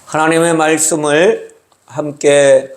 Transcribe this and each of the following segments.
하나님의 말씀을 함께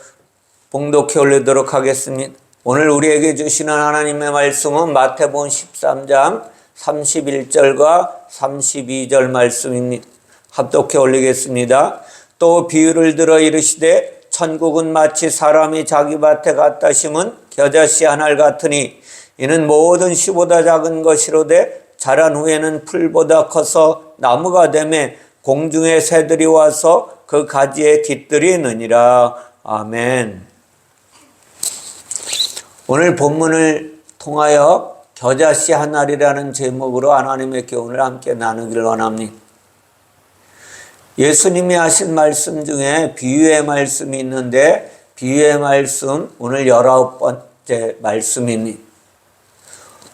봉독해 올리도록 하겠습니다. 오늘 우리에게 주시는 하나님의 말씀은 마태복음 13장 31절과 32절 말씀입니다. 합독해 올리겠습니다. 또 비유를 들어 이르시되 천국은 마치 사람이 자기 밭에 갖다 심은 겨자씨 한 알 같으니 이는 모든 씨보다 작은 것이로되 자란 후에는 풀보다 커서 나무가 되매 공중의 새들이 와서 그 가지에 깃들이느니라. 아멘. 오늘 본문을 통하여 겨자씨 한 알이라는 제목으로 하나님의 교훈을 함께 나누기를 원합니다. 예수님이 하신 말씀 중에 비유의 말씀이 있는데 비유의 말씀 오늘 19번째 말씀입니다.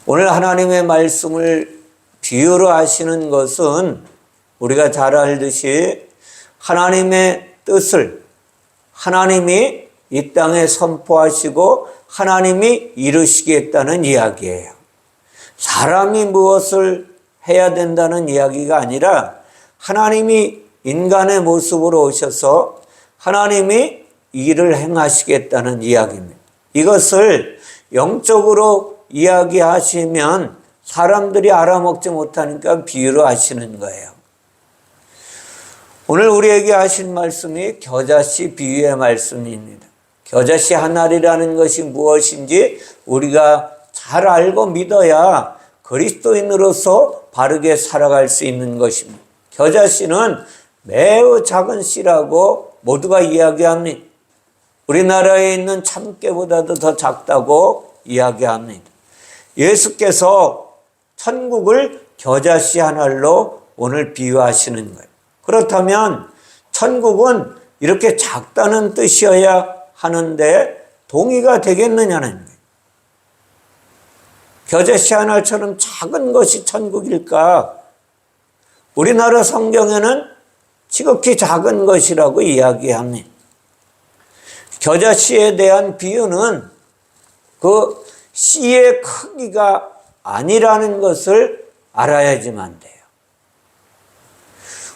오늘 하나님의 말씀을 비유로 하시는 것은 우리가 잘 알듯이 하나님의 뜻을 하나님이 이 땅에 선포하시고 하나님이 이루시겠다는 이야기예요. 사람이 무엇을 해야 된다는 이야기가 아니라 하나님이 인간의 모습으로 오셔서 하나님이 일을 행하시겠다는 이야기입니다. 이것을 영적으로 이야기하시면 사람들이 알아먹지 못하니까 비유로 하시는 거예요. 오늘 우리에게 하신 말씀이 겨자씨 비유의 말씀입니다. 겨자씨 한 알이라는 것이 무엇인지 우리가 잘 알고 믿어야 그리스도인으로서 바르게 살아갈 수 있는 것입니다. 겨자씨는 매우 작은 씨라고 모두가 이야기합니다. 우리나라에 있는 참깨보다도 더 작다고 이야기합니다. 예수께서 천국을 겨자씨 한 알로 오늘 비유하시는 거예요. 그렇다면 천국은 이렇게 작다는 뜻이어야 하는데 동의가 되겠느냐는 거예요. 겨자씨 한 알처럼 작은 것이 천국일까? 우리나라 성경에는 지극히 작은 것이라고 이야기합니다. 겨자씨에 대한 비유는 그 씨의 크기가 아니라는 것을 알아야지만 돼요.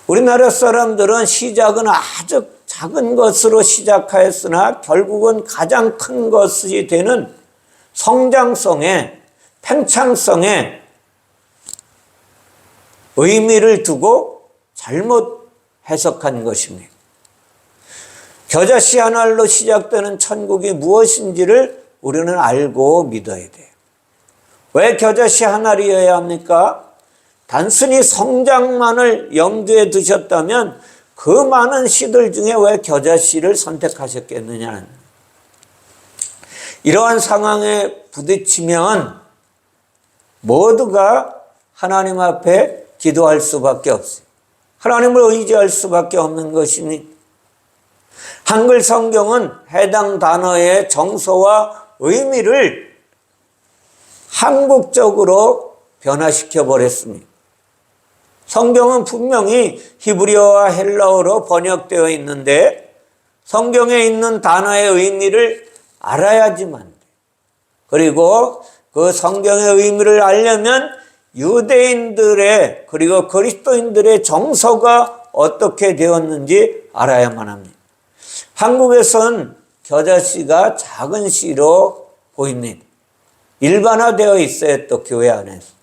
우리나라 사람들은 시작은 아주 작은 것으로 시작하였으나 결국은 가장 큰 것이 되는 성장성에, 팽창성에 의미를 두고 잘못 해석한 것입니다. 겨자씨 한 알로 시작되는 천국이 무엇인지를 우리는 알고 믿어야 돼요. 왜 겨자씨 한 알이어야 합니까? 단순히 성장만을 염두에 두셨다면 그 많은 씨들 중에 왜 겨자씨를 선택하셨겠느냐는, 이러한 상황에 부딪히면 모두가 하나님 앞에 기도할 수밖에 없어요. 하나님을 의지할 수밖에 없는 것이니 한글 성경은 해당 단어의 정서와 의미를 한국적으로 변화시켜 버렸습니다. 성경은 분명히 히브리어와 헬라어로 번역되어 있는데 성경에 있는 단어의 의미를 알아야지만 돼요. 그리고 그 성경의 의미를 알려면 유대인들의 그리고 그리스도인들의 정서가 어떻게 되었는지 알아야만 합니다. 한국에선 겨자씨가 작은 씨로 보입니다. 일반화되어 있어요, 또 교회 안에서.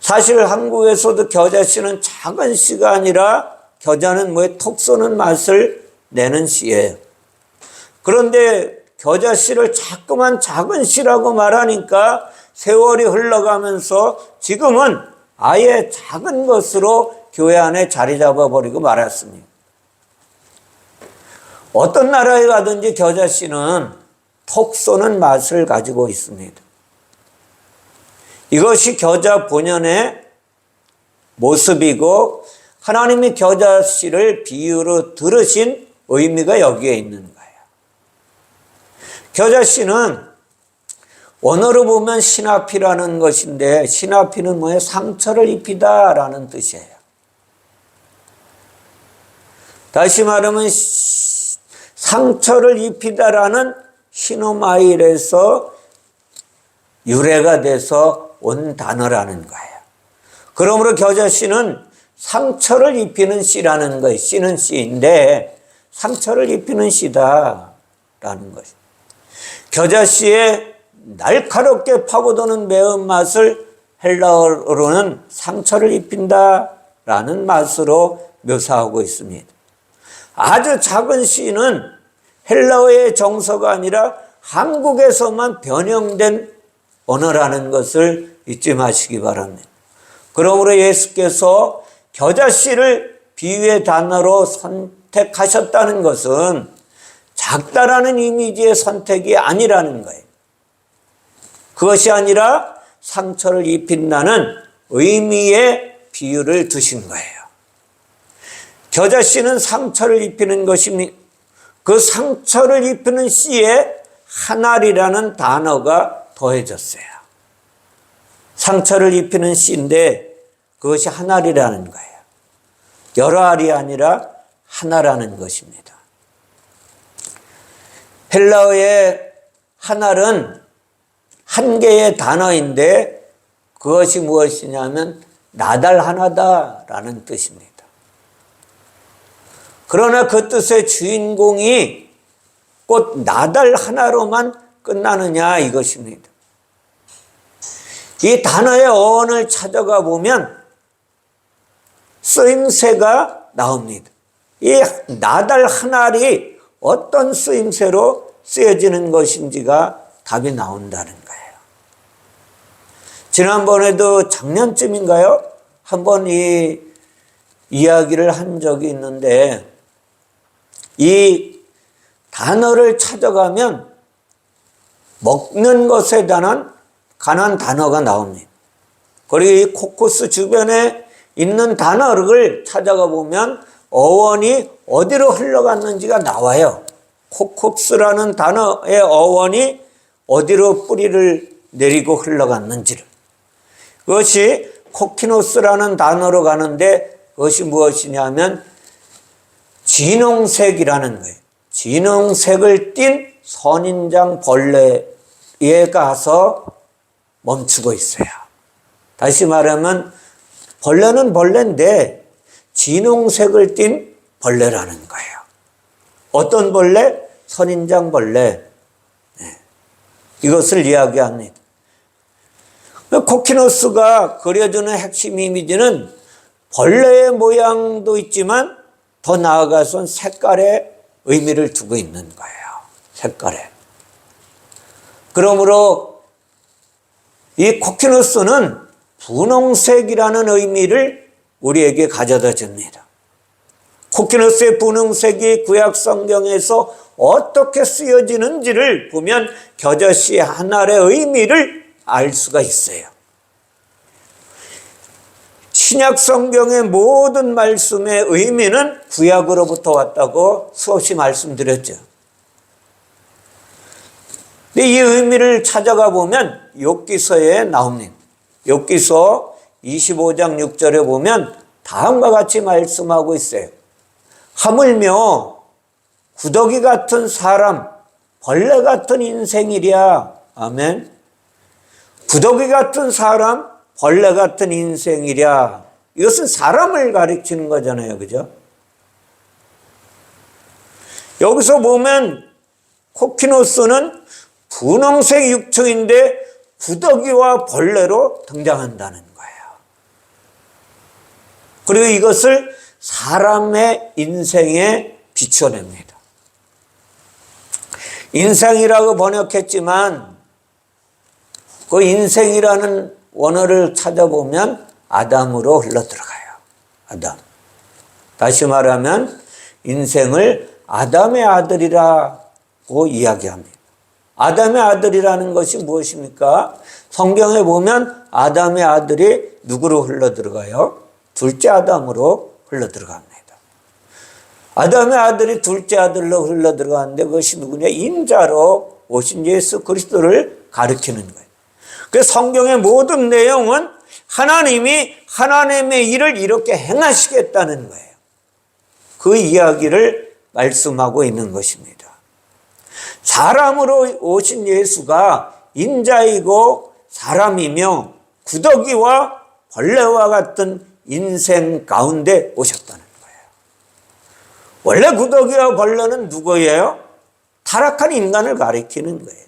사실 한국에서도 겨자씨는 작은 씨가 아니라 겨자는 톡 쏘는 맛을 내는 씨예요. 그런데 겨자씨를 자꾸만 작은 씨라고 말하니까 세월이 흘러가면서 지금은 아예 작은 것으로 교회 안에 자리 잡아버리고 말았습니다. 어떤 나라에 가든지 겨자씨는 톡 쏘는 맛을 가지고 있습니다. 이것이 겨자 본연의 모습이고 하나님이 겨자씨를 비유로 들으신 의미가 여기에 있는 거예요. 겨자씨는 원어로 보면 시나피라는 것인데 시나피는 뭐예요? 상처를 입히다라는 뜻이에요. 다시 말하면 상처를 입히다라는 시노마일에서 유래가 돼서 온 단어라는 거예요. 그러므로 겨자씨는 상처를 입히는 씨라는 거예요. 씨는 씨인데 상처를 입히는 씨다라는 것이. 겨자씨의 날카롭게 파고드는 매운맛을 헬라어로는 상처를 입힌다라는 맛으로 묘사하고 있습니다. 아주 작은 씨는 헬라어의 정서가 아니라 한국에서만 변형된 언어라는 것을 잊지 마시기 바랍니다. 그러므로 예수께서 겨자씨를 비유의 단어로 선택하셨다는 것은 작다라는 이미지의 선택이 아니라는 거예요. 그것이 아니라 상처를 입힌다는 의미의 비유를 두신 거예요. 겨자씨는 상처를 입히는 것입니다. 그 상처를 입히는 씨에 한알이라는 단어가 더해졌어요. 상처를 입히는 씨인데 그것이 한알이라는 거예요. 여러 알이 아니라 하나라는 것입니다. 헬라어의 한알은 한 개의 단어인데 그것이 무엇이냐면 나달 하나다라는 뜻입니다. 그러나 그 뜻의 주인공이 곧 나달 하나로만 끝나느냐 이것입니다. 이 단어의 어원을 찾아가 보면 쓰임새가 나옵니다. 이 나달 하나리 어떤 쓰임새로 쓰여지는 것인지가 답이 나온다는 거예요. 지난번에도 작년쯤인가요? 한번 이 이야기를 한 적이 있는데 이 단어를 찾아가면 먹는 것에 관한 단어가 나옵니다. 그리고 이 코코스 주변에 있는 단어를 찾아가 보면 어원이 어디로 흘러갔는지가 나와요. 코코스라는 단어의 어원이 어디로 뿌리를 내리고 흘러갔는지를. 그것이 코키노스라는 단어로 가는데 그것이 무엇이냐면 진홍색이라는 거예요. 진홍색을 띤 선인장 벌레에 가서 멈추고 있어요. 다시 말하면 벌레는 벌레인데 진홍색을 띤 벌레라는 거예요. 어떤 벌레? 선인장 벌레. 이것을 이야기합니다. 코키노스가 그려주는 핵심 이미지는 벌레의 모양도 있지만 더 나아가서는 색깔에 의미를 두고 있는 거예요. 색깔에. 그러므로 이 코키노스는 분홍색이라는 의미를 우리에게 가져다 줍니다. 코키노스의 분홍색이 구약 성경에서 어떻게 쓰여지는지를 보면 겨자씨 한 알의 의미를 알 수가 있어요. 신약 성경의 모든 말씀의 의미는 구약으로부터 왔다고 수없이 말씀드렸죠. 근데 이 의미를 찾아가 보면 욥기서에 나옵니다. 욥기서 25장 6절에 보면 다음과 같이 말씀하고 있어요. 하물며 구더기 같은 사람, 벌레 같은 인생이랴. 아멘. 구더기 같은 사람, 벌레 같은 인생이랴. 이것은 사람을 가리키는 거잖아요. 그죠? 여기서 보면 코키노스는 분홍색 육청인데 구더기와 벌레로 등장한다는 거예요. 그리고 이것을 사람의 인생에 비춰냅니다. 인생이라고 번역했지만 그 인생이라는 원어를 찾아보면 아담으로 흘러들어가요. 아담. 다시 말하면 인생을 아담의 아들이라고 이야기합니다. 아담의 아들이라는 것이 무엇입니까? 성경에 보면 아담의 아들이 누구로 흘러들어가요? 둘째 아담으로 흘러들어갑니다. 아담의 아들이 둘째 아들로 흘러들어가는데 그것이 누구냐? 인자로 오신 예수 그리스도를 가리키는 거예요. 그래서 성경의 모든 내용은 하나님이 하나님의 일을 이렇게 행하시겠다는 거예요. 그 이야기를 말씀하고 있는 것입니다. 사람으로 오신 예수가 인자이고 사람이며 구더기와 벌레와 같은 인생 가운데 오셨다는 거예요. 원래 구더기와 벌레는 누구예요? 타락한 인간을 가리키는 거예요.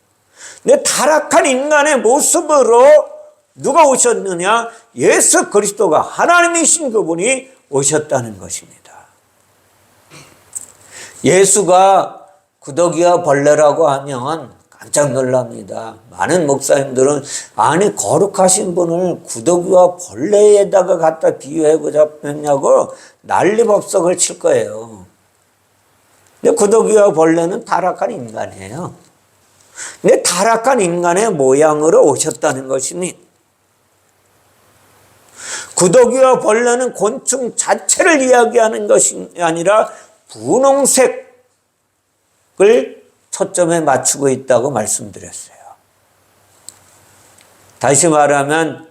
근데 타락한 인간의 모습으로 누가 오셨느냐? 예수 그리스도가 하나님이신 그분이 오셨다는 것입니다. 예수가 구더기와 벌레라고 하면 깜짝 놀랍니다. 많은 목사님들은 아니 거룩하신 분을 구더기와 벌레에다가 갖다 비유해보자 했냐고 난리법석을 칠 거예요. 근데 구더기와 벌레는 타락한 인간이에요. 근데 타락한 인간의 모양으로 오셨다는 것입니다. 구더기와 벌레는 곤충 자체를 이야기하는 것이 아니라 분홍색을 초점에 맞추고 있다고 말씀드렸어요. 다시 말하면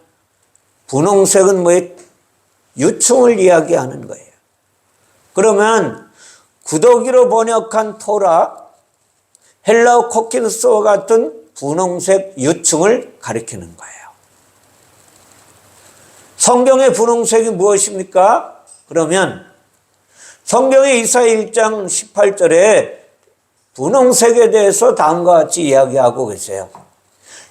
분홍색은 뭐예요? 유충을 이야기하는 거예요. 그러면 구더기로 번역한 토라, 헬라어 코키누스와 같은 분홍색 유충을 가리키는 거예요. 성경의 분홍색이 무엇입니까? 그러면 성경의 이사야 1장 18절에 분홍색에 대해서 다음과 같이 이야기하고 계세요.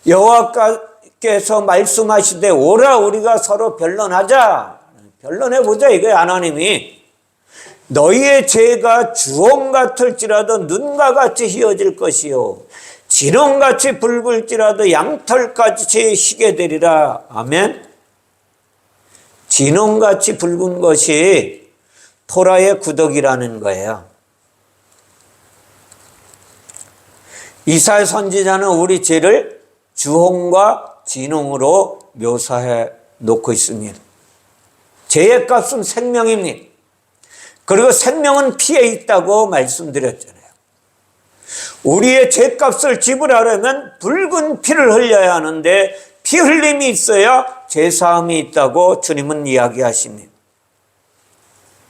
여호와께서 말씀하시되 오라 우리가 서로 변론하자. 변론해보자 이거예요. 하나님이 너희의 죄가 주홍 같을지라도 눈과 같이 희어질 것이요 진홍같이 붉을지라도 양털같이 희게 되리라. 아멘. 진홍같이 붉은 것이 토라의 구더기라는 거예요. 이사야 선지자는 우리 죄를 주홍과 진홍으로 묘사해 놓고 있습니다. 죄의 값은 생명입니다. 그리고 생명은 피에 있다고 말씀드렸잖아요. 우리의 죄값을 지불하려면 붉은 피를 흘려야 하는데 피 흘림이 있어야 죄사함이 있다고 주님은 이야기하십니다.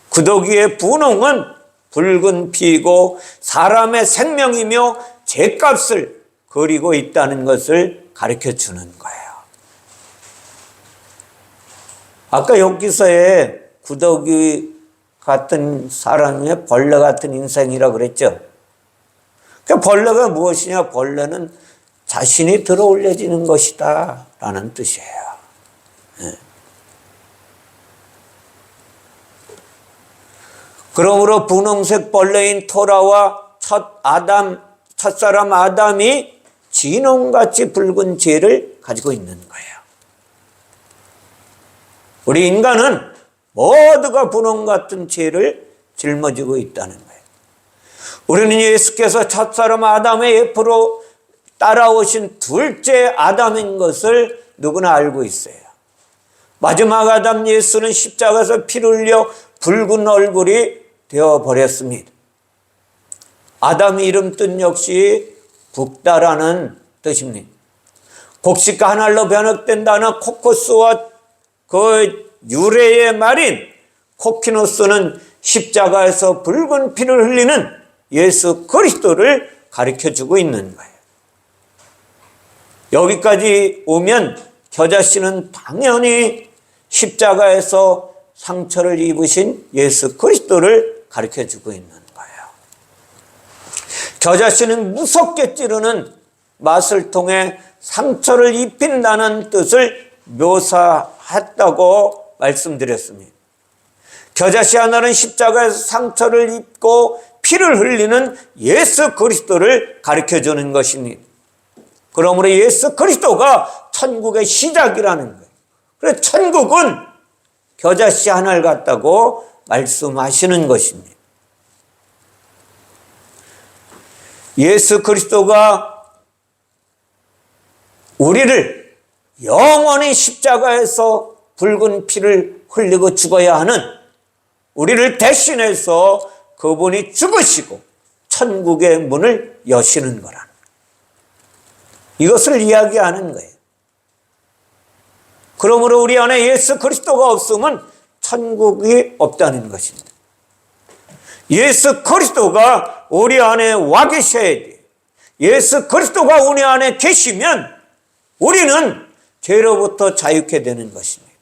구더기의 분홍은 붉은 피이고 사람의 생명이며 죄값을 그리고 있다는 것을 가르쳐 주는 거예요. 아까 욥기서에 구더기 같은 사람의 벌레 같은 인생이라고 그랬죠. 그 벌레가 무엇이냐? 벌레는 자신이 들어 올려지는 것이다 라는 뜻이에요. 그러므로 분홍색 벌레인 토라와 첫사람 아담이 진홍같이 붉은 죄를 가지고 있는 거예요. 우리 인간은 모두가 분홍 같은 죄를 짊어지고 있다는 거예요. 우리는 예수께서 첫사람 아담의 옆으로 따라오신 둘째 아담인 것을 누구나 알고 있어요. 마지막 아담 예수는 십자가에서 피를 흘려 붉은 얼굴이 되어버렸습니다. 아담 이름 뜻 역시 붓다라는 뜻입니다. 곡식과 한 알로 변형된 단어 코코스와 그 유래의 말인 코키노스는 십자가에서 붉은 피를 흘리는 예수 그리스도를 가르쳐주고 있는 거예요. 여기까지 오면 겨자씨는 당연히 십자가에서 상처를 입으신 예수 그리스도를 가르쳐주고 있는 거예요. 겨자씨는 무섭게 찌르는 맛을 통해 상처를 입힌다는 뜻을 묘사했다고 말씀드렸습니다. 겨자씨 하나는 십자가에서 상처를 입고 피를 흘리는 예수 그리스도를 가르쳐주는 것입니다. 그러므로 예수 그리스도가 천국의 시작이라는 거예요. 그래서 천국은 겨자씨 하나를 갖다고 말씀하시는 것입니다. 예수 그리스도가 우리를 영원히 십자가에서 붉은 피를 흘리고 죽어야 하는 우리를 대신해서 그분이 죽으시고 천국의 문을 여시는 거라는 이것을 이야기하는 거예요. 그러므로 우리 안에 예수 그리스도가 없으면 천국이 없다는 것입니다. 예수 그리스도가 우리 안에 와 계셔야 돼요. 예수 그리스도가 우리 안에 계시면 우리는 죄로부터 자유케 되는 것입니다.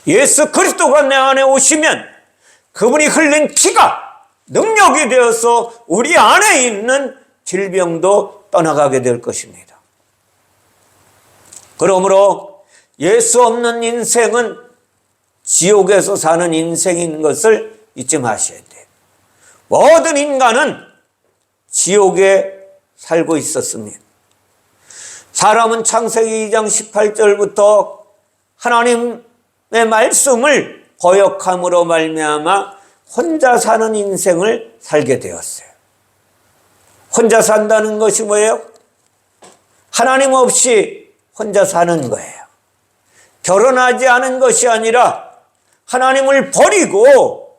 예수 그리스도가 내 안에 오시면 그분이 흘린 피가 능력이 되어서 우리 안에 있는 질병도 떠나가게 될 것입니다. 그러므로 예수 없는 인생은 지옥에서 사는 인생인 것을 잊지 마셔야 돼요. 모든 인간은 지옥에 살고 있었습니다. 사람은 창세기 2장 18절부터 하나님의 말씀을 거역함으로 말미암아 혼자 사는 인생을 살게 되었어요. 혼자 산다는 것이 뭐예요? 하나님 없이 혼자 사는 거예요. 결혼하지 않은 것이 아니라 하나님을 버리고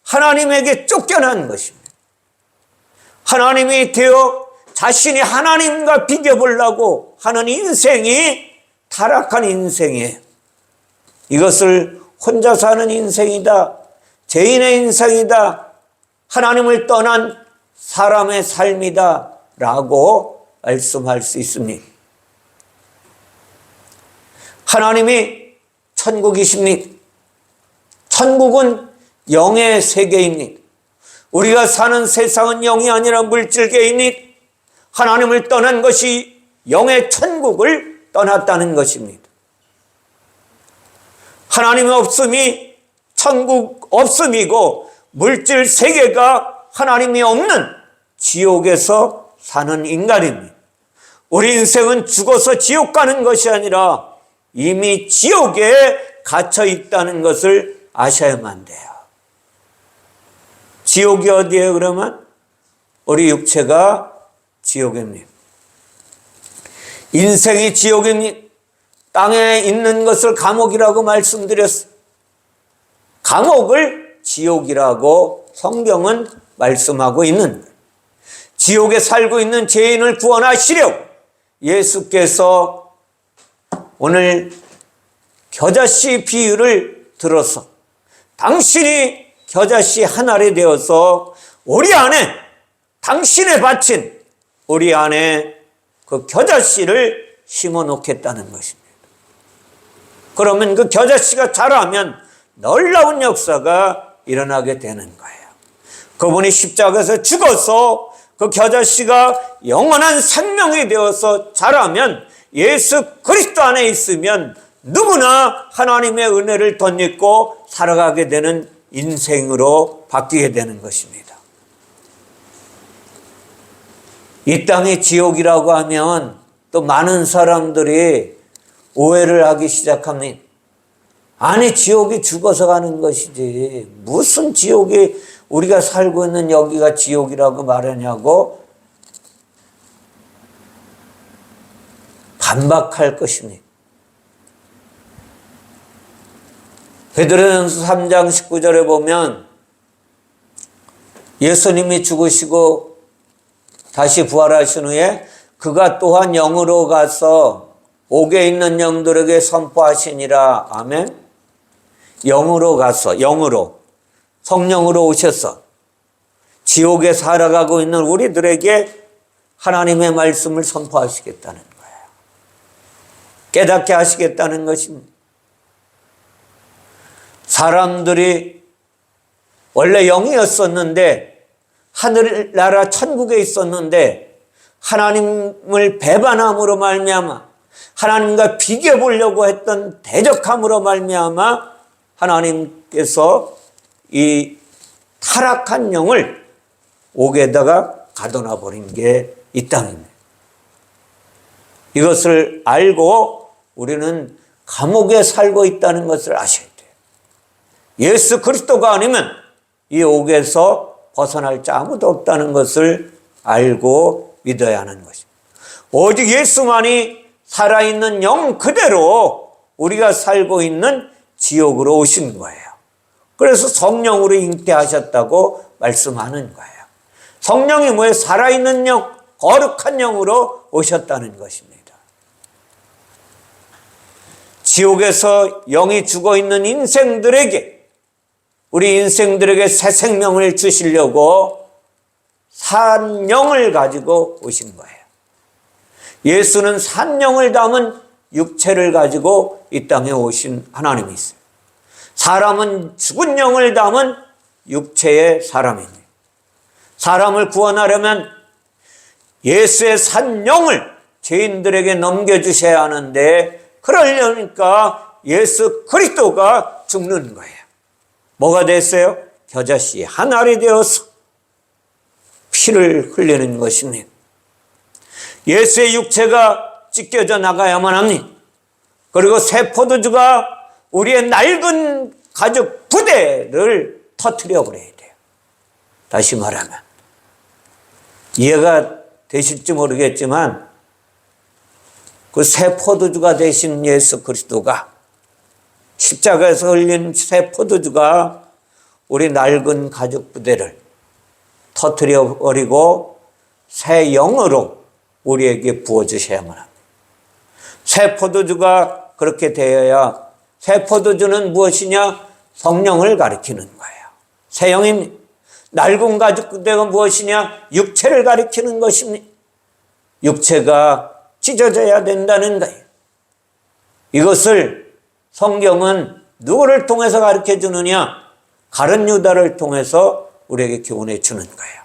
하나님에게 쫓겨난 것입니다. 하나님이 되어 자신이 하나님과 비교보려고 하는 인생이 타락한 인생이에요. 이것을 혼자 사는 인생이다, 죄인의 인생이다, 하나님을 떠난 사람의 삶이다 라고 말씀할 수 있습니다. 하나님이 천국이십니다. 천국은 영의 세계입니다. 우리가 사는 세상은 영이 아니라 물질계입니다. 하나님을 떠난 것이 영의 천국을 떠났다는 것입니다. 하나님의 없음이 천국 없음이고 물질 세계가 하나님이 없는 지옥에서 사는 인간입니다. 우리 인생은 죽어서 지옥 가는 것이 아니라 이미 지옥에 갇혀 있다는 것을 아셔야만 돼요. 지옥이 어디예요 그러면? 우리 육체가 지옥입니다. 인생이 지옥입니다. 땅에 있는 것을 감옥이라고 말씀드렸어요. 감옥을 지옥이라고 성경은 말씀하고 있는 거예요. 지옥에 살고 있는 죄인을 구원하시려고 예수께서 오늘 겨자씨 비유를 들어서 당신이 겨자씨 한 알이 되어서 우리 안에 당신의 바친 우리 안에 그 겨자씨를 심어 놓겠다는 것입니다. 그러면 그 겨자씨가 자라면 놀라운 역사가 일어나게 되는 거예요. 그분이 십자가에서 죽어서 그 겨자씨가 영원한 생명이 되어서 자라면 예수 그리스도 안에 있으면 누구나 하나님의 은혜를 덧입고 살아가게 되는 인생으로 바뀌게 되는 것입니다. 이 땅이 지옥이라고 하면 또 많은 사람들이 오해를 하기 시작합니다. 아니 지옥이 죽어서 가는 것이지 무슨 지옥이 우리가 살고 있는 여기가 지옥이라고 말하냐고 반박할 것입니다. 베드로전서 3장 19절에 보면 예수님이 죽으시고 다시 부활하신 후에 그가 또한 영으로 가서 옥에 있는 영들에게 선포하시니라. 아멘. 영으로 가서 성령으로 오셔서 지옥에 살아가고 있는 우리들에게 하나님의 말씀을 선포하시겠다는 거예요. 깨닫게 하시겠다는 것입니다. 사람들이 원래 영이었었는데 하늘나라 천국에 있었는데 하나님을 배반함으로 말미암아 하나님과 비교해 보려고 했던 대적함으로 말미암아 하나님께서 이 타락한 영을 옥에다가 가둬놔 버린 게 이 땅입니다. 이것을 알고 우리는 감옥에 살고 있다는 것을 아셔야 돼요. 예수 그리스도가 아니면 이 옥에서 벗어날 자 아무도 없다는 것을 알고 믿어야 하는 것입니다. 오직 예수만이 살아있는 영 그대로 우리가 살고 있는 지옥으로 오신 거예요. 그래서 성령으로 잉태하셨다고 말씀하는 거예요. 성령이 뭐예요? 살아있는 영, 거룩한 영으로 오셨다는 것입니다. 지옥에서 영이 죽어있는 인생들에게 우리 인생들에게 새 생명을 주시려고 산 영을 가지고 오신 거예요. 예수는 산 영을 담은 육체를 가지고 이 땅에 오신 하나님이 있어요. 사람은 죽은 영을 담은 육체의 사람입니다. 사람을 구원하려면 예수의 산 영을 죄인들에게 넘겨주셔야 하는데, 그러려니까 예수 그리스도가 죽는 거예요. 뭐가 됐어요? 겨자씨 한 알이 되어서 피를 흘리는 것입니다. 예수의 육체가 찢겨져 나가야만 합니다. 그리고 새 포도주가 우리의 낡은 가족 부대를 터뜨려 버려야 돼요. 다시 말하면, 이해가 되실지 모르겠지만 그 새 포도주가 되신 예수 그리스도가, 십자가에서 흘린 새 포도주가 우리 낡은 가족 부대를 터뜨려 버리고 새 영으로 우리에게 부어주셔야만 합니다. 새 포도주가 그렇게 되어야, 새 포도주는 무엇이냐? 성령을 가리키는 거예요. 새 영입니다. 낡은 가족 부대가 무엇이냐? 육체를 가리키는 것입니다. 육체가 찢어져야 된다는 거예요. 이것을 성경은 누구를 통해서 가르쳐 주느냐? 가룟 유다를 통해서 우리에게 교훈해 주는 거예요.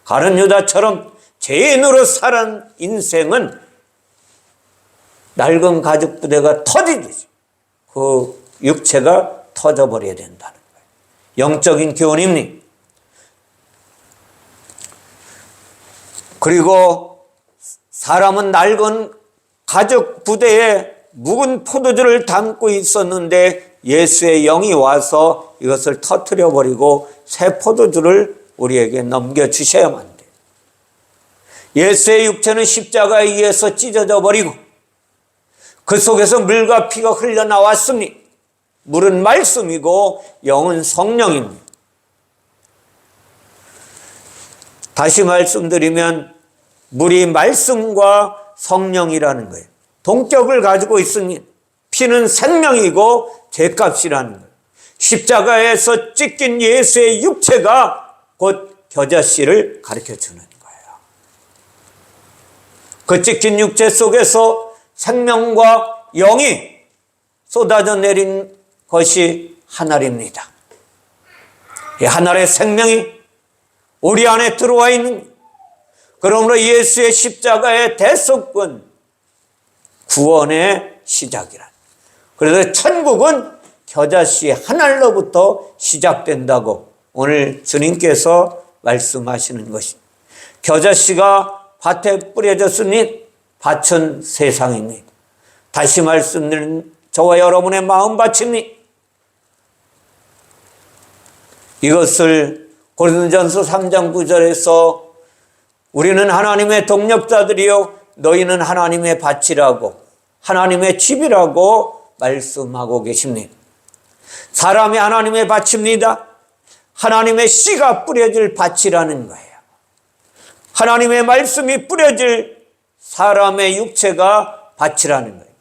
가룟 유다처럼 죄인으로 살은 인생은 낡은 가죽 부대가 터지듯이 그 육체가 터져버려야 된다는 거예요. 영적인 교훈입니다. 그리고 사람은 낡은 가죽 부대에 묵은 포도주를 담고 있었는데 예수의 영이 와서 이것을 터뜨려 버리고 새 포도주를 우리에게 넘겨주셔야만 돼요. 예수의 육체는 십자가에 의해서 찢어져 버리고 그 속에서 물과 피가 흘러나왔습니다. 물은 말씀이고 영은 성령입니다. 다시 말씀드리면 물이 말씀과 성령이라는 거예요. 동격을 가지고 있으니 피는 생명이고 죄값이라는 거예요. 십자가에서 찢긴 예수의 육체가 곧 겨자씨를 가르쳐주는 거예요. 그 찢긴 육체 속에서 생명과 영이 쏟아져 내린 것이 하늘입니다. 이 하늘의 생명이 우리 안에 들어와 있는, 그러므로 예수의 십자가의 대속권, 구원의 시작이라. 그래서 천국은 겨자씨 한 알로부터 시작된다고 오늘 주님께서 말씀하시는 것입니다. 겨자씨가 밭에 뿌려졌으니 밭은 세상입니다. 다시 말씀드린 저와 여러분의 마음밭입니다. 이것을 고린도전서 3장 9절에서 우리는 하나님의 동력자들이요 너희는 하나님의 밭이라고, 하나님의 집이라고 말씀하고 계십니다. 사람이 하나님의 밭입니다. 하나님의 씨가 뿌려질 밭이라는 거예요. 하나님의 말씀이 뿌려질 사람의 육체가 밭이라는 거예요.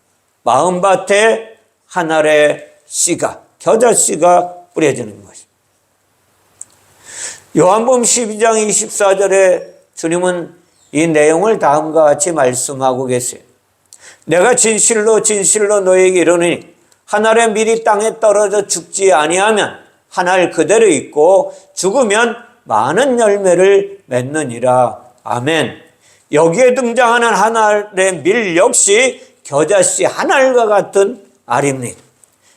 마음밭에 하늘의 씨가, 겨자씨가 뿌려지는 것입니다. 요한복음 12장 24절에 주님은 이 내용을 다음과 같이 말씀하고 계세요. 내가 진실로 진실로 너에게 이르노니 한 알의 밀이 땅에 떨어져 죽지 아니하면 한 알 그대로 있고 죽으면 많은 열매를 맺느니라. 아멘. 여기에 등장하는 한 알의 밀 역시 겨자씨 한 알과 같은 알입니다.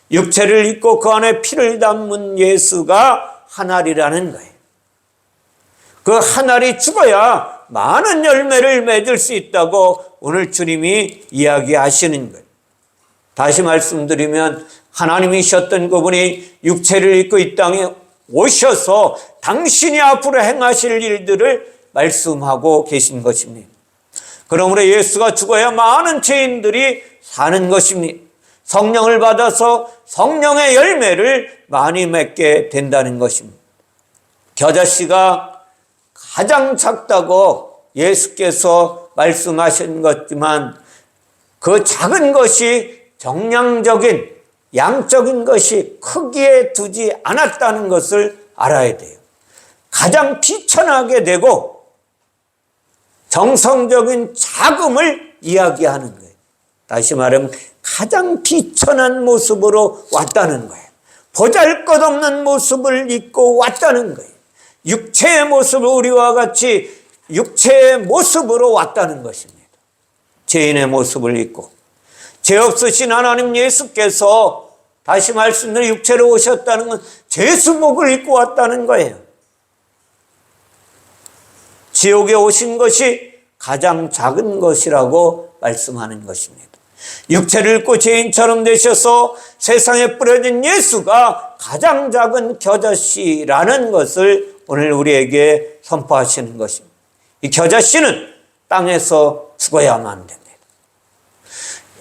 육체를 입고 그 안에 피를 담은 예수가 한 알이라는 거예요. 그 한 알이 죽어야 많은 열매를 맺을 수 있다고 오늘 주님이 이야기하시는 거예요. 다시 말씀드리면 하나님이셨던 그분이 육체를 입고 이 땅에 오셔서 당신이 앞으로 행하실 일들을 말씀하고 계신 것입니다. 그러므로 예수가 죽어야 많은 죄인들이 사는 것입니다. 성령을 받아서 성령의 열매를 많이 맺게 된다는 것입니다. 겨자씨가 가장 작다고 예수께서 말씀하신 것지만 그 작은 것이 정량적인 양적인 것이 크기에 두지 않았다는 것을 알아야 돼요. 가장 비천하게 되고 정성적인 자금을 이야기하는 거예요. 다시 말하면 가장 비천한 모습으로 왔다는 거예요. 보잘것없는 모습을 입고 왔다는 거예요. 육체의 모습을 우리와 같이 육체의 모습으로 왔다는 것입니다. 죄인의 모습을 입고 죄 없으신 하나님 예수께서 다시 말씀드려 육체로 오셨다는 건 죄수복을 입고 왔다는 거예요. 지옥에 오신 것이 가장 작은 것이라고 말씀하는 것입니다. 육체를 입고 죄인처럼 되셔서 세상에 뿌려진 예수가 가장 작은 겨자씨라는 것을 오늘 우리에게 선포하시는 것입니다. 이 겨자씨는 땅에서 죽어야만 됩니다.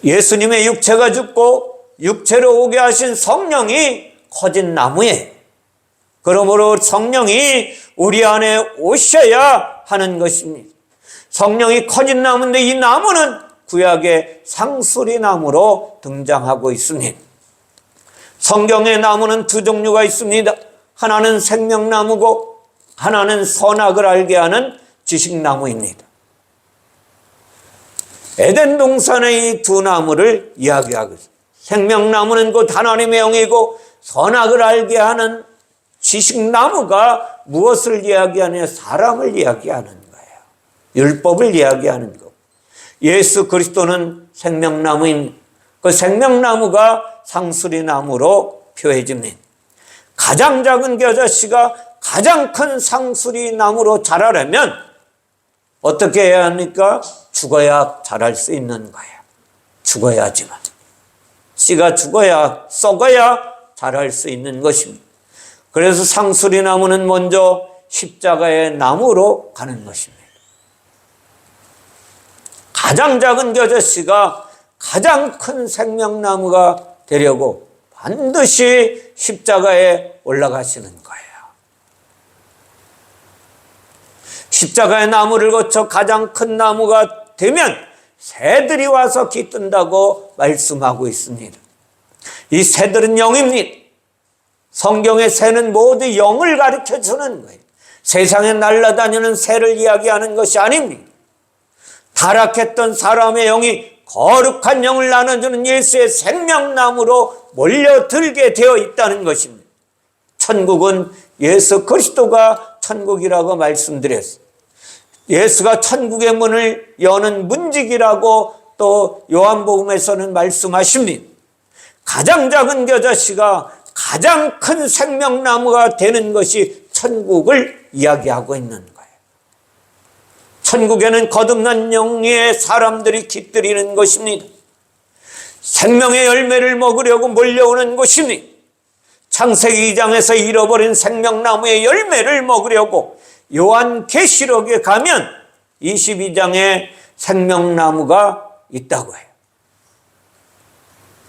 예수님의 육체가 죽고 육체로 오게 하신 성령이 커진 나무예요. 그러므로 성령이 우리 안에 오셔야 하는 것입니다. 성령이 커진 나무인데 이 나무는 구약의 상수리 나무로 등장하고 있습니다. 성경의 나무는 두 종류가 있습니다. 하나는 생명나무고 하나는 선악을 알게 하는 지식나무입니다. 에덴 동산의 이 두 나무를 이야기하고 있습니다. 생명나무는 곧 하나님의 영이고 선악을 알게 하는 지식나무가 무엇을 이야기하느냐? 사람을 이야기하는 거예요. 율법을 이야기하는 거. 예수 그리스도는 생명나무입니다. 그 생명나무가 상수리나무로 표해집니다. 가장 작은 겨자씨가 가장 큰 상수리나무로 자라려면 어떻게 해야 합니까? 죽어야 자랄 수 있는 거예요. 죽어야지만. 씨가 죽어야, 썩어야 자랄 수 있는 것입니다. 그래서 상수리나무는 먼저 십자가의 나무로 가는 것입니다. 가장 작은 겨자씨가 가장 큰 생명나무가 되려고 반드시 십자가에 올라가시는 거예요. 십자가의 나무를 거쳐 가장 큰 나무가 되면 새들이 와서 깃든다고 말씀하고 있습니다. 이 새들은 영입니다. 성경의 새는 모두 영을 가르쳐 주는 거예요. 세상에 날아다니는 새를 이야기하는 것이 아닙니다. 타락했던 사람의 영이 거룩한 영을 나눠주는 예수의 생명나무로 몰려들게 되어 있다는 것입니다. 천국은 예수 그리스도가 천국이라고 말씀드렸어요. 예수가 천국의 문을 여는 문지기라고 또 요한복음에서는 말씀하십니다. 가장 작은 겨자씨가 가장 큰 생명나무가 되는 것이 천국을 이야기하고 있는 거예요. 천국에는 거듭난 영의 사람들이 깃들이는 것입니다. 생명의 열매를 먹으려고 몰려오는 것입니다. 창세기 2장에서 잃어버린 생명나무의 열매를 먹으려고 요한계시록에 가면 22장에 생명나무가 있다고 해요.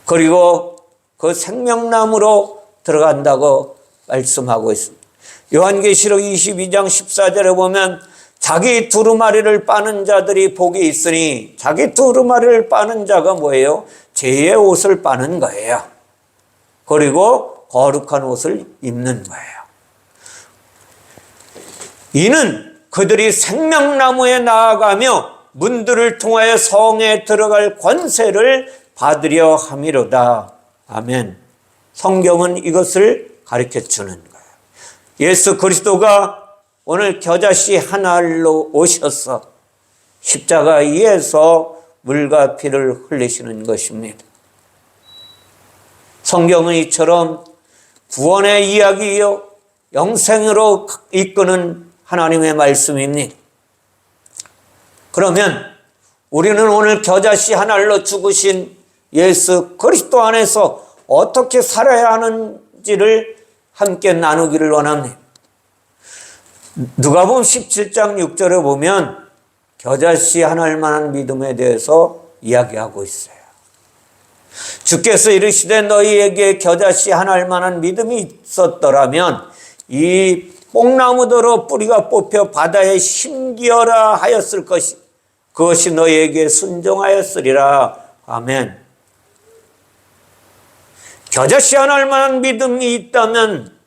그리고 그 생명나무로 들어간다고 말씀하고 있습니다. 요한계시록 22장 14절에 보면 자기 두루마리를 빠는 자들이 복이 있으니, 자기 두루마리를 빠는 자가 뭐예요? 죄의 옷을 빠는 거예요. 그리고 거룩한 옷을 입는 거예요. 이는 그들이 생명나무에 나아가며 문들을 통하여 성에 들어갈 권세를 받으려 함이로다. 아멘. 성경은 이것을 가르쳐 주는 거예요. 예수 그리스도가 오늘 겨자씨 한 알로 오셔서 십자가 위에서 물과 피를 흘리시는 것입니다. 성경은 이처럼 구원의 이야기요, 영생으로 이끄는 하나님의 말씀입니다. 그러면 우리는 오늘 겨자씨 한 알로 죽으신 예수 그리스도 안에서 어떻게 살아야 하는지를 함께 나누기를 원합니다. 누가복음 17장 6절에 보면 겨자씨 한 알만한 믿음에 대해서 이야기하고 있어요. 주께서 이르시되 너희에게 겨자씨 한 알만한 믿음이 있었더라면 이 뽕나무더러 뿌리가 뽑혀 바다에 심기어라 하였을 것이, 그것이 너희에게 순종하였으리라. 아멘. 겨자씨 한 알만한 믿음이 있다면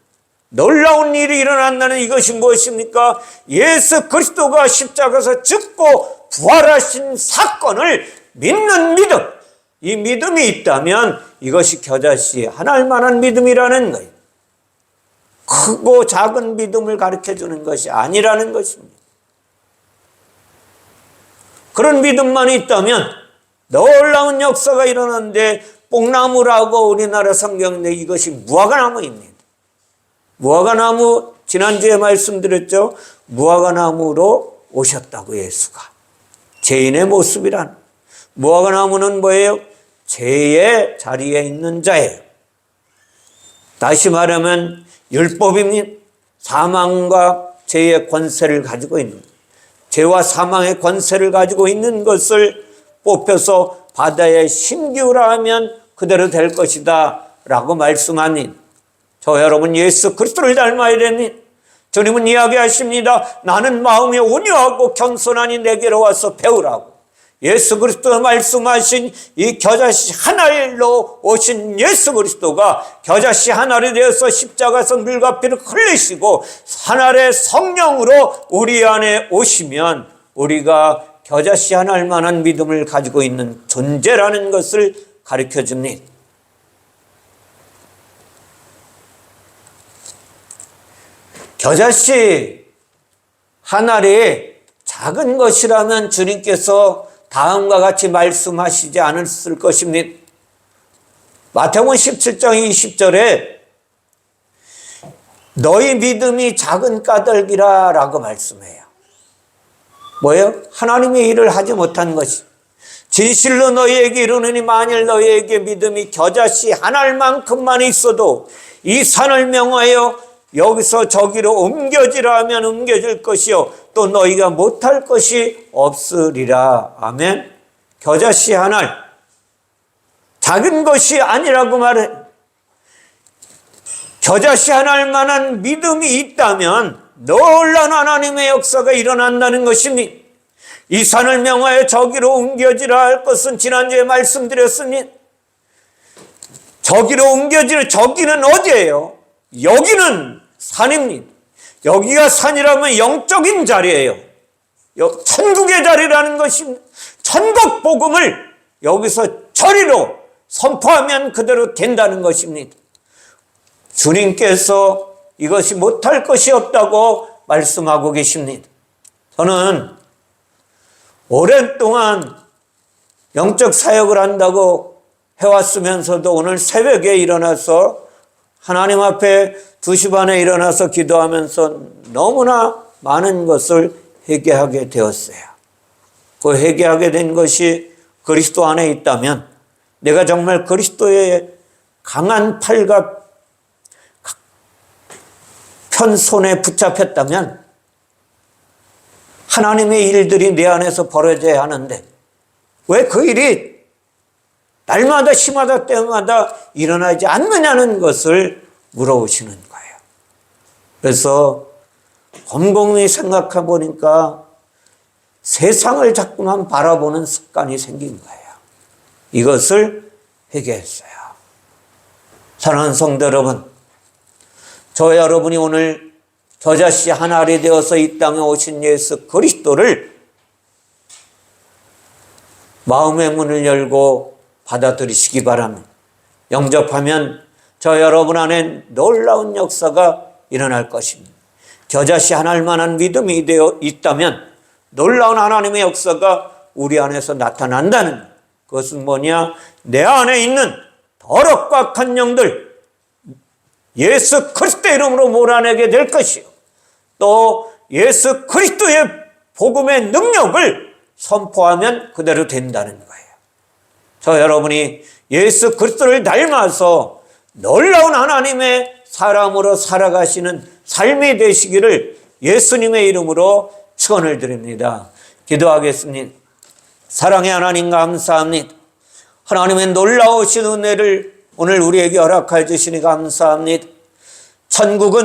놀라운 일이 일어난다는 이것이 무엇입니까? 예수 그리스도가 십자가에서 죽고 부활하신 사건을 믿는 믿음. 이 믿음이 있다면 이것이 겨자씨 하나일 만한 믿음이라는 거예요. 크고 작은 믿음을 가르쳐주는 것이 아니라는 것입니다. 그런 믿음만 있다면 놀라운 역사가 일어나는데, 뽕나무라고 우리나라 성경인데 이것이 무화과나무입니다. 무화과나무, 지난주에 말씀드렸죠. 무화과나무로 오셨다고 예수가. 죄인의 모습이란. 무화과나무는 뭐예요? 죄의 자리에 있는 자예요. 다시 말하면 율법입니다. 사망과 죄의 권세를 가지고 있는, 죄와 사망의 권세를 가지고 있는 것을 뽑혀서 바다에 심기우라 하면 그대로 될 것이다 라고 말씀합니다. 저 여러분 예수 그리스도를 닮아야 됩니다. 주님은 이야기하십니다. 나는 마음이 온유하고 겸손하니 내게로 와서 배우라고. 예수 그리스도가 말씀하신 이 겨자씨 하나로 오신 예수 그리스도가 겨자씨 하나로 되어서 십자가에서 물과 피를 흘리시고 하나의 성령으로 우리 안에 오시면 우리가 겨자씨 하나일 만한 믿음을 가지고 있는 존재라는 것을 가르쳐 줍니다. 겨자씨 하나리 작은 것이라면 주님께서 다음과 같이 말씀하시지 않았을 것입니다. 마태복음 17장 20절에 너희 믿음이 작은 까닭이라 라고 말씀해요. 뭐예요? 하나님의 일을 하지 못한 것이. 진실로 너희에게 이르노니 만일 너희에게 믿음이 겨자씨 하나만큼만 있어도 이 산을 명하여 여기서 저기로 옮겨지라 하면 옮겨질 것이요 또 너희가 못할 것이 없으리라. 아멘. 겨자씨 하나, 작은 것이 아니라고 말해. 겨자씨 하나일 만한 믿음이 있다면 놀라운 하나님의 역사가 일어난다는 것입니다. 이 산을 명하여 저기로 옮겨지라 할 것은 지난주에 말씀드렸습니다. 저기로 옮겨지는, 저기는 어디예요? 여기는 산입니다. 여기가 산이라면 영적인 자리예요. 천국의 자리라는 것입니다. 천국 복음을 여기서 저리로 선포하면 그대로 된다는 것입니다. 주님께서 이것이 못할 것이 없다고 말씀하고 계십니다. 저는 오랫동안 영적 사역을 한다고 해왔으면서도 오늘 새벽에 일어나서 하나님 앞에 2시 반에 일어나서 기도하면서 너무나 많은 것을 회개하게 되었어요. 그 회개하게 된 것이 그리스도 안에 있다면, 내가 정말 그리스도의 강한 팔과 편손에 붙잡혔다면 하나님의 일들이 내 안에서 벌어져야 하는데 왜 그 일이 날마다 시마다 때마다 일어나지 않느냐는 것을 물어보시는 거예요. 그래서 곰곰이 생각해 보니까 세상을 자꾸만 바라보는 습관이 생긴 거예요. 이것을 회개했어요. 사랑하는 성도 여러분, 저 여러분이 오늘 겨자씨 하나리 되어서 이 땅에 오신 예수 그리스도를 마음의 문을 열고 받아들이시기 바랍니다. 영접하면 저 여러분 안에 놀라운 역사가 일어날 것입니다. 겨자씨 하나일 만한 믿음이 되어 있다면 놀라운 하나님의 역사가 우리 안에서 나타난다는, 그것은 뭐냐? 내 안에 있는 더럽고 악한 영들 예수 그리스도의 이름으로 몰아내게 될 것이요, 또 예수 그리스도의 복음의 능력을 선포하면 그대로 된다는 거예요. 저 여러분이 예수 그리스도를 닮아서 놀라운 하나님의 사람으로 살아가시는 삶이 되시기를 예수님의 이름으로 축원을 드립니다. 기도하겠습니다. 사랑의 하나님 감사합니다. 하나님의 놀라우신 은혜를 오늘 우리에게 허락해 주시니 감사합니다. 천국은